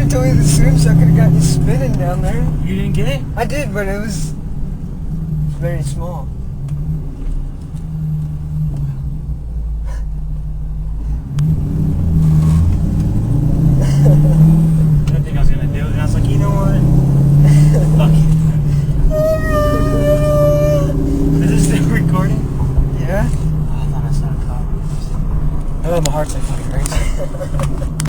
I told you to swim so I could have gotten you spinning down there. You didn't get it? I did, but it was very small. I didn't think I was gonna do it, and I was like, you know what? Fuck it. Is this still recording? Yeah? Oh, I thought I saw a car. Oh, my heart's like fucking racing.